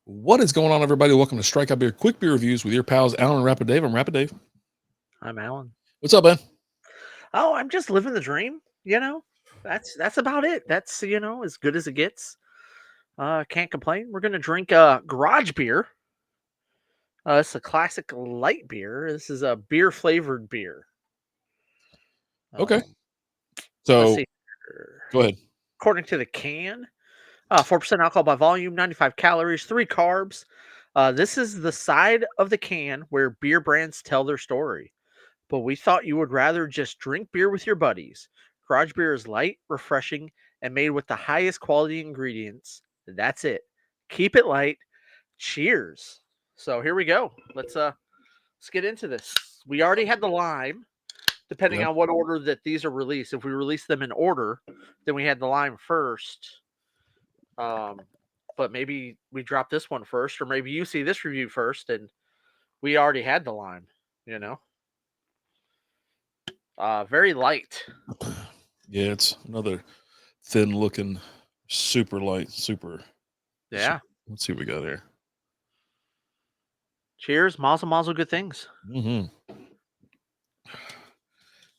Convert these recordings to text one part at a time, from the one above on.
What is going on, everybody? Welcome to Strikeout Beer Quick Beer Reviews with your pals, Alan and Rapid Dave. I'm Rapid Dave. I'm Alan. What's up, man? Oh, I'm just living the dream, you know? That's about it. That's, as good as it gets. Can't complain. We're gonna drink garage beer. It's a classic light beer. This is a beer flavored beer. Okay. Um, let's So see. go ahead. According to the can, 4% alcohol by volume, 95 calories, 3 carbs. This is the side of the can where beer brands tell their story. But we thought you would rather just drink beer with your buddies. Garage beer is light, refreshing, and made with the highest quality ingredients. That's it. Keep it light. Cheers. So here we go. Let's get into this. We already had the lime, depending Yep. on what order that these are released. If we release them in order, then we had the lime first. Um, but maybe we drop this one first, or maybe you see this review first, and we already had the lime. You know, very light. Yeah, it's another thin looking, super light, super. Yeah. Let's see what we got here. Cheers, mazel mazel, good things. Mm-hmm.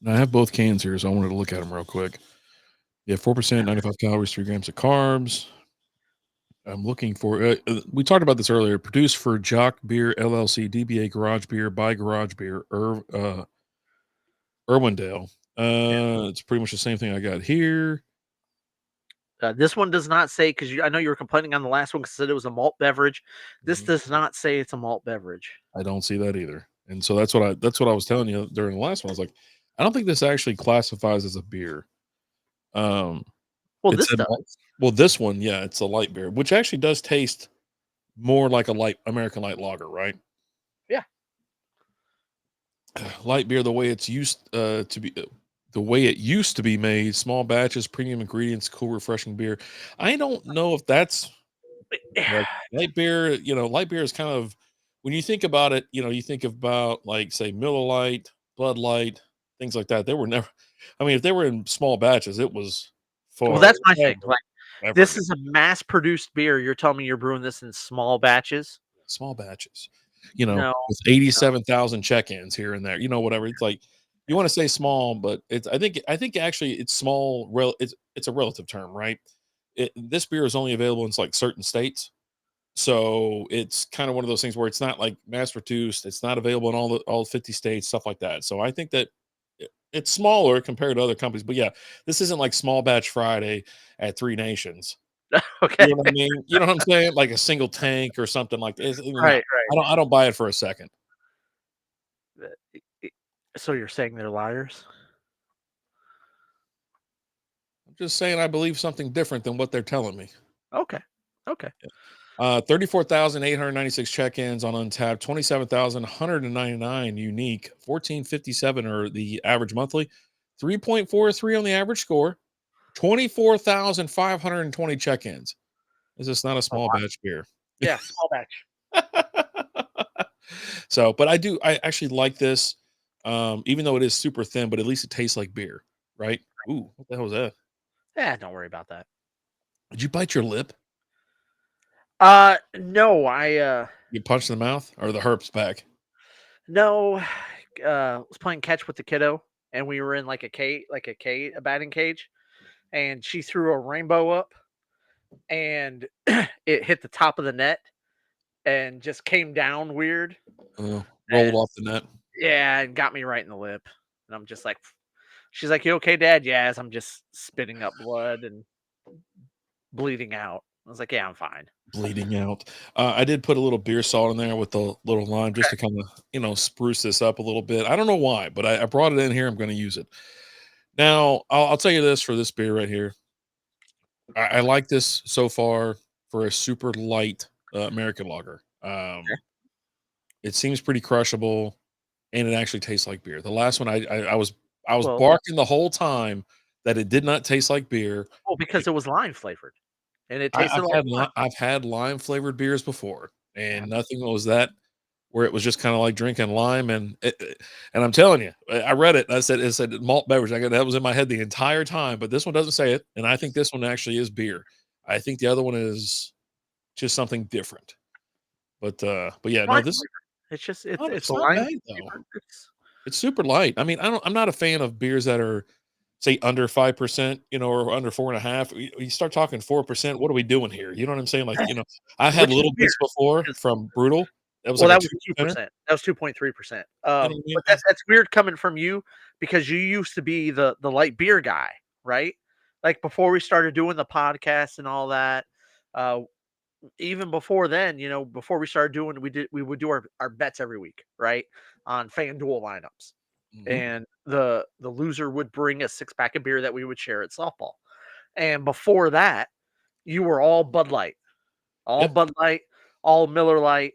Now I have both cans here, so I wanted to look at them real quick. Yeah, 4%, 95 calories, 3 grams of carbs. I'm looking for. We talked about this earlier. Produced for Jock Beer LLC, DBA Garage Beer by Garage Beer, Irwindale. Yeah. It's pretty much the same thing I got here. This one does not say because I know you were complaining on the last one because said it was a malt beverage. This Mhm. does not say it's a malt beverage. I don't see that either. And so that's what I was telling you during the last one. I was like, I don't think this actually classifies as a beer. Um, Well, it this said does. well, this one, yeah, it's a light beer, which actually does taste more like a light American light lager, right? Yeah. Light beer, the way it's used to be, the way it used to be made, small batches, premium ingredients, cool, refreshing beer. I don't know if that's like light beer. Light beer is kind of when you think about it. You think about like say Miller Lite, Bud Light, things like that. They were never. I mean, if they were in small batches, it was Well, that's my forever, thing. Like, ever this is a mass-produced beer. You're telling me you're brewing this in small batches? small batches. No, With no. 87,000 check-ins here and there. Whatever. It's like you want to say small, but it's. I think actually it's small. It's a relative term, right? This beer is only available in like certain states. So it's kind of one of those things where it's not like mass produced. It's not available in all 50 states, stuff like that. So I think that it's smaller compared to other companies. But yeah, this isn't like small batch Friday at Three Nations. Okay. You know what I mean? You know what I'm saying? Like a single tank or something like this. No, Right, right. I don't buy it for a second. So you're saying they're liars? I'm just saying I believe something different than what they're telling me. Okay. Okay. 34,896 check-ins on Untappd, 27,199 unique, 1457 are the average monthly, 3.43 on the average score, 24,520 check-ins. Is this not a A small lot. batch beer? Yeah, small batch. So, but I actually like this, even though it is super thin, but at least it tastes like beer, right? Ooh, what the hell was that? Yeah, don't worry about that. Did you bite your lip? No, You punched in the mouth, or the herp's back? no, was playing catch with the kiddo, and we were in a batting cage, and she threw a rainbow up, and it hit the top of the net, and just came down weird, Rolled and off the net. yeah, and got me right in the lip, and I'm just like, she's like, "You okay, Dad?" Yes, I'm just spitting up blood and bleeding out. I was like, "Yeah, I'm fine." Bleeding out. I did put a little beer salt in there with the little lime just to kind of, spruce this up a little bit. I don't know why, but I brought it in here. I'm going to use it. Now, I'll tell you this for this beer right here. I like this so far for a super light American lager. Okay. It seems pretty crushable, and it actually tastes like beer. The last one, I was Well, barking the whole time that it did not taste like beer. because it was lime flavored, and it I, tasted I've like had lime. I've had lime flavored beers before, Yeah. and nothing was that where it was just kind of like drinking lime. And I'm telling you, I read it. And it said malt beverage. That was in my head the entire time, but this one doesn't say it. And I think this one actually is beer. I think the other one is just something different. But yeah, no, Light this flavor. It's just it's it's a not lime bad though. flavor. It's super light. I mean, I'm not a fan of beers that are say under 5%, or under 4.5. You start talking 4%. What are we doing here? You know what I'm saying? Like, I had Which is little weird bits before 'cause from Brutal. That was well, like a that was 2%. 2%. That was 2.3%. You know what I mean? But that's weird coming from you because you used to be the light beer guy, right? Like, before we started doing the podcast and all that, uh, even before then, before we started doing we would do our bets every week, right? On FanDuel lineups. Mhm. And the loser would bring a six-pack of beer that we would share at softball. And before that, you were all Bud Light. All Yep. Bud Light, all Miller Lite.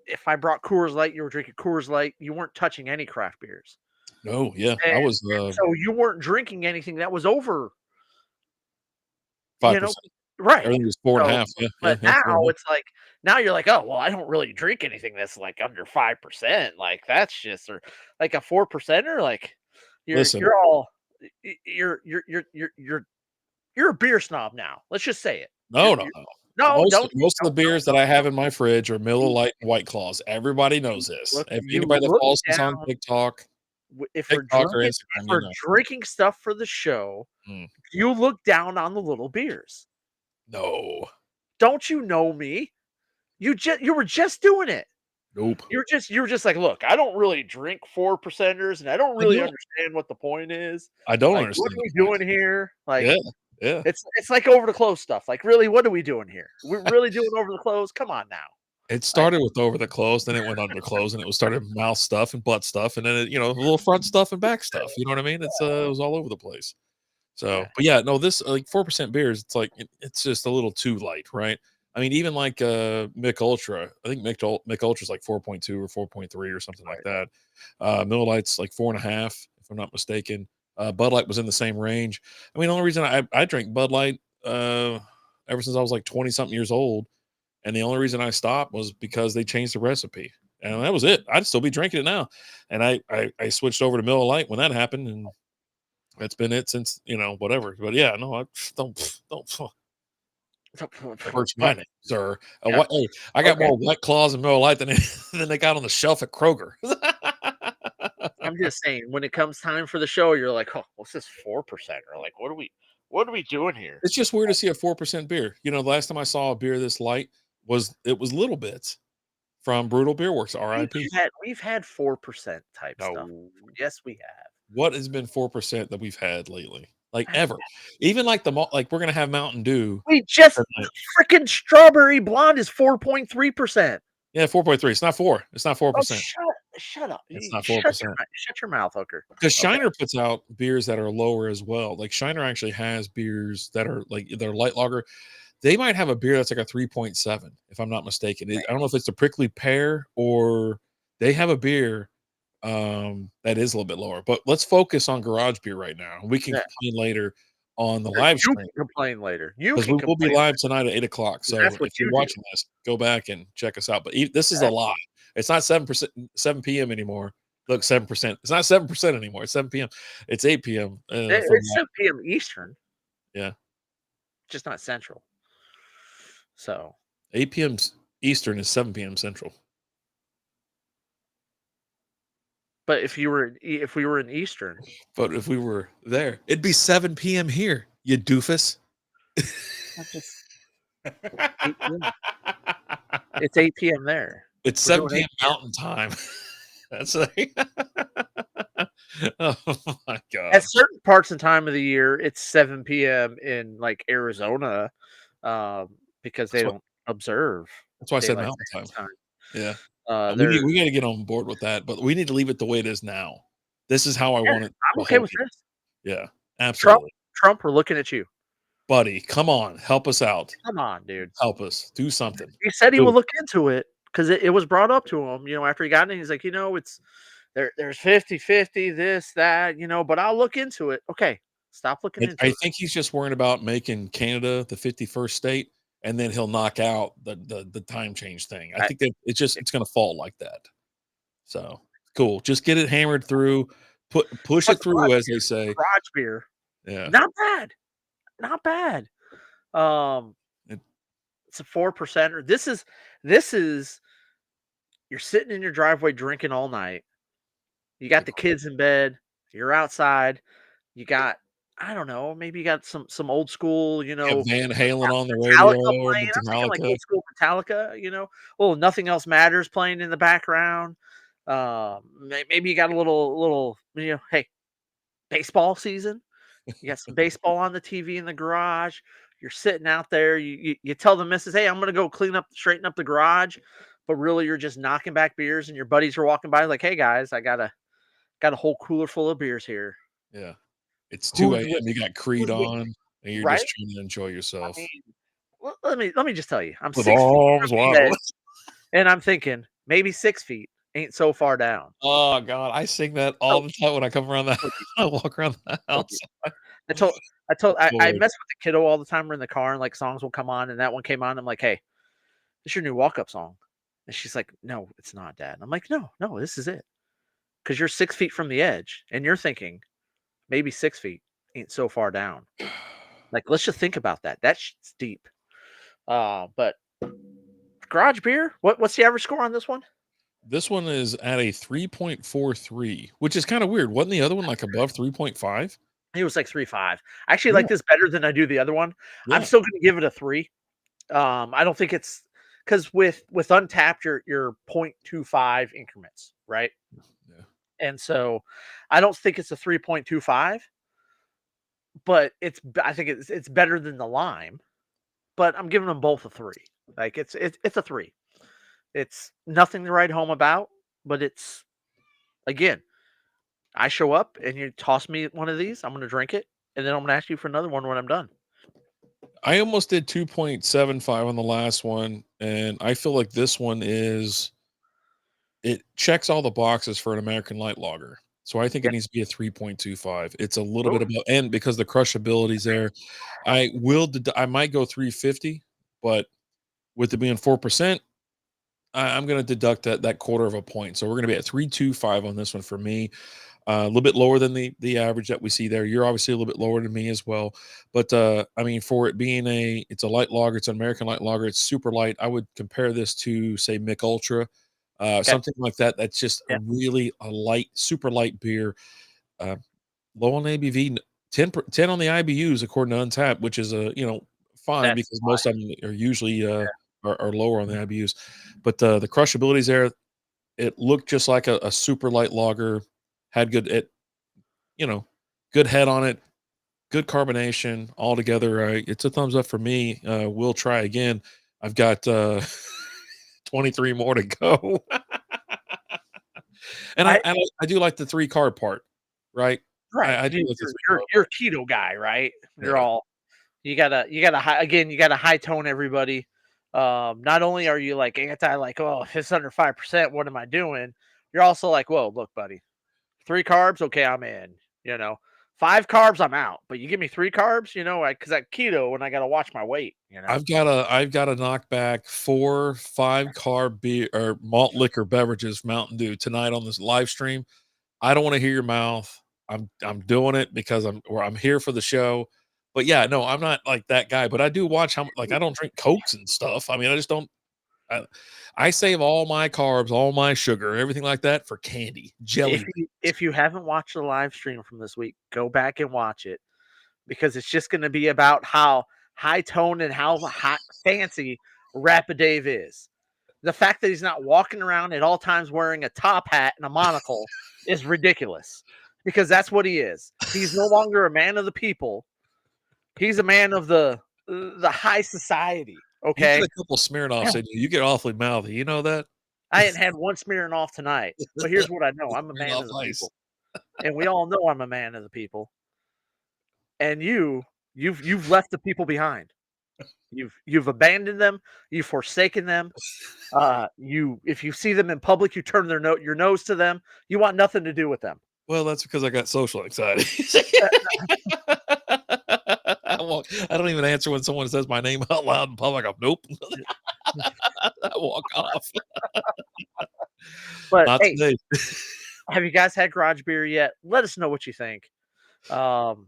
If I brought Coors Light, you were drinking Coors Light. You weren't touching any craft beers. No, yeah. I And was, so you weren't drinking anything that was over, you know 5%. right. Everything was So 4.5. Yeah, yeah, but yeah, now 4.5. it's like now you're like, "Oh, well, I don't really drink anything that's, like, under 5%." Like, that's just or like a 4 percenter, like, you're Listen, you're all you're a beer snob now. Let's just say it. no, no, You're no. no, Most of the don't, beers that I have in my fridge are Miller you Lite and White Claws. Everybody knows this. If you anybody that look follows us on down TikTok or if Instagram, we're drinking stuff for the show, Mm, you look down on the little beers. no. Don't you know me? You were just doing it. Nope. You were just like, "Look, I don't really drink 4 percenters, and I don't I really don't. understand what the point is. I don't Like, what understand are the we point. doing here?" Yeah, Like, yeah. it's like over the clothes stuff. Like, really, what are we doing here? We're really doing over the clothes? Come on now. It Like, started with over the clothes, then it went under clothes, and it was started mouth stuff and butt stuff, and then a little front stuff and back stuff. You know what I mean? It was all over the place. yeah. So, but yeah, no, this like 4% beers, it's like it's just a little too light, right? I mean, even like Mick Ultra, I think Mick Ultra is like 4.2 or 4.3 or something like Right. that. Miller Lite's like 4.5, if I'm not mistaken. Bud Light was in the same range. I mean, the only reason I drank Bud Light ever since I was like 20 something years old, and the only reason I stopped was because they changed the recipe. And that was it. I'd still be drinking it now. And I switched over to Miller Lite when that happened, and that's been it since, whatever. But yeah, no, I don't hurts my But name, sir. yeah, Hey, I got okay. more White Claws and Miller Lite than than they got on the shelf at Kroger. I'm just saying, when it comes time for the show, you're like, "Oh, what's this 4%?" Or like, what are we doing here?" It's just weird to see a 4% beer. The last time I saw a beer this light was Little Bits from Brutal Beer Works, We've RIP. we've had 4% type stuff No. before. Yes, we have. What has been 4% that we've had lately? Like, I ever. Even like like, we're gonna have Mountain Dew We just tonight. freaking strawberry blonde is 4.3%. Yeah, 4.3. It's not 4. It's not Oh, 4%. shut up. It's not Shut your 4%. shut your mouth, hooker. Because Okay. Shiner puts out beers that are lower as well. Like, Shiner actually has beers that are like they're light lager. They might have a beer that's like a 3.7, if I'm not mistaken. I don't know if it's the prickly pear or they have a beer that is a little bit lower. But let's focus on garage beer right now. We can Yeah, complain later on the live you stream can complain later. You because can we will be complain live later. tonight at 8 o'clock. 'Cause So that's what if you're you do. watching this, go back and check us out. But this is a That's lie. It's not 7%, 7 p.m. anymore. Look, 7%. It's not 7% anymore. It's 7 p.m. It's 8 p.m. For it's 7 PM Eastern, yeah, just not Central. So, 8 p.m. Eastern is 7 p.m. Central. but if we were in Eastern, But if we were there, it'd be 7 p.m. here, you doofus. that's just 8 PM. It's 8 PM there. It's We're 7 doing p.m. 8 PM. Mountain Time. That's like, oh my At gosh. certain parts and time of the year, it's 7 PM in, like, Arizona, um, because they That's what don't observe that's why I said daylight Mountain Time. savings time. Yeah. They're We gotta get on board with that, but we need to leave it the way it is now. This is how I Yeah, want it I'm to okay hold with it. this. Yeah, Trump absolutely. Trump, we're looking at you. Buddy, come on, help us out. Come on, dude. Help us. Do something. He said he Do would it. look into it because it was brought up to him, after he got in, he's like, it's there's 50-50, this, that, but I'll look into it. Okay, stop looking I into it. think he's just worrying about making Canada the 51st state, and then he'll knock out the time change thing. I I think that it's gonna fall like that. So, cool. Just get it hammered through, push But it through, as they say. garage beer, Yeah. not bad, not bad. Um, It It's a 4%. Or this is you're sitting in your driveway drinking all night. You got the kids in bed. You're outside. You got, I don't know, maybe you got some old school, Have Van Halen on the radio Metallica or playing. I'm thinking like Metallica. old school Metallica, Oh, Nothing Else Matters playing in the background. Maybe you got a little, hey, baseball season. You got some baseball on the TV in the garage. You're sitting out there. You tell the missus, "Hey, I'm gonna go straighten up the garage," but really you're just knocking back beers, and your buddies are walking by like, "Hey guys, I got a whole cooler full of beers here. Yeah. It's 2 Who's AM, with you got Creed who's with on, me?" and you're Right? just trying to enjoy I yourself. mean, let me just tell you, I'm With 6 feet arms from wide the open. edge, and I'm thinking maybe 6 feet ain't so far down. Oh god, I sing that all So the time when I come around the told you, I walk around the told house. you. I told I Lord. mess with the kiddo all the time. We're in the car and like songs will come on, and that one came on. I'm like, "Hey, this your new walk up song?" And she's like, "No, it's not, Dad." I'm like, "No, no, this is it." Because you're 6 feet from the edge, and you're thinking maybe 6 feet ain't so far down. Like, let's just think about that. That shit's deep. But garage beer, what's the average score on this one? This one is at a 3.43, which is kinda weird. Wasn't the other one, like, above 3.5? It was like 3.5. I actually Yeah, like this better than I do the other one. I'm yeah, still gonna give it a 3. I don't think it's because with Untappd, you're 0.25 increments, right? yeah. And so I don't think it's a 3.25, but I think it's better than the lime, but I'm giving them both a 3. Like it's a 3. It's nothing to write home about, but it's again, I show up and you toss me one of these, I'm gonna drink it, and then I'm gonna ask you for another one when I'm done. I almost did 2.75 on the last one, and I feel like this one is it checks all the boxes for an American light lager. So I think Yeah. it needs to be a 3.25. It's a little Ooh, bit about and because the crushability's there, I might go 350, but with it being 4%, I'm gonna deduct that quarter of a point. So we're gonna be at 3.25 on this one for me. A little bit lower than the average that we see there. You're obviously a little bit lower than me as well, but I mean, for it being it's a light lager, it's an American light lager, it's super light. I would compare this to say Mick Ultra, okay. something like that. That's just a Yeah. really a light, super light beer, uh, low on ABV, 10 on the IBUs according to Untappd, which is fine That's because why. most of them are usually are lower on the IBUs, but the crushability's there. It looked just like a super light lager, had good it you know, good head on it, good carbonation altogether. It's a thumbs up for me. We'll try again. I've got 23 more to go. And I I do like the 3 carb part, right? Right. I do You like the you're 3 you're carb you're part. a keto guy, right? You're Yeah. all you gotta you gotta high tone everybody. Not only are you like anti like, oh, if it's under 5%, what am I doing? You're also like, whoa, look, buddy, 3 carbs, okay, I'm in. You know, 5 carbs, I'm out. But you give me 3 carbs, because I keto and I gotta watch my weight, I've gotta knock back 4 5 carb beer or malt liquor beverages, Mountain Dew tonight on this live stream. I don't wanna hear your mouth. I'm doing it because I'm here for the show. But yeah, no, I'm not like that guy, but I do watch how like I don't drink Cokes and stuff. I mean, I just don't I, I save all my carbs, all my sugar, everything like that for candy, jelly If you haven't watched the live stream from this week, go back and watch it because it's just gonna be about how high tone and how hot fancy Rapid Dave is. The fact that he's not walking around at all times wearing a top hat and a monocle is ridiculous because that's what he is. He's no longer a man of the people. He's a man of the high society. You get Okay, a couple Smirnoffs in you, you get awfully mouthy, you know that? I ain't had one smearing off tonight, but here's what I know: I'm a man Smirnoff of the Ice. people, and we all know I'm a man of the people. And you've left the people behind. You've abandoned them. You've forsaken them. You if you see them in public, you turn your nose to them. You want nothing to do with them. Well, that's because I got social anxiety. Uh, I don't even answer when someone says my name out loud in public. I'm nope. I walk off. but Not hey, today. have you guys had garage beer yet? Let us know what you think. Um,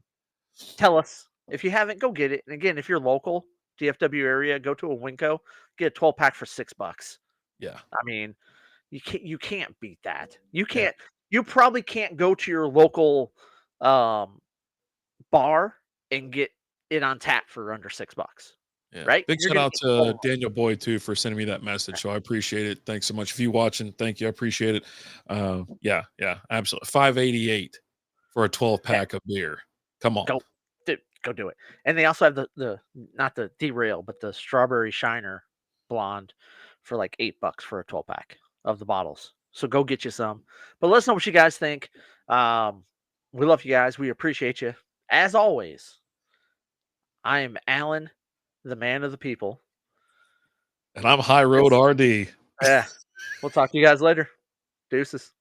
Tell us if you haven't. Go get it. And again, if you're local, DFW area, go to a Winco, get a 12-pack for $6. Yeah. I mean, you can't beat that. Yeah. You probably can't go to your local bar and get it on tap for under $6, Yeah. right? Big You're shout gonna out get to FOMO. Daniel Boyd too for sending me that message. So I appreciate it. Thanks so much. If you watching, thank you. I appreciate it. Yeah, yeah, absolutely. 588 for a 12 Yeah, pack of beer. Come on. go go do it. And they also have the not the derail, but the strawberry shiner blonde for like $8 for a 12-pack of the bottles. So go get you some. But let us know what you guys think. Um, we love you guys. We appreciate you. As always, I am Alan, the man of the people. And I'm High Road Yes. RD. Yeah. We'll talk to you guys later. Deuces.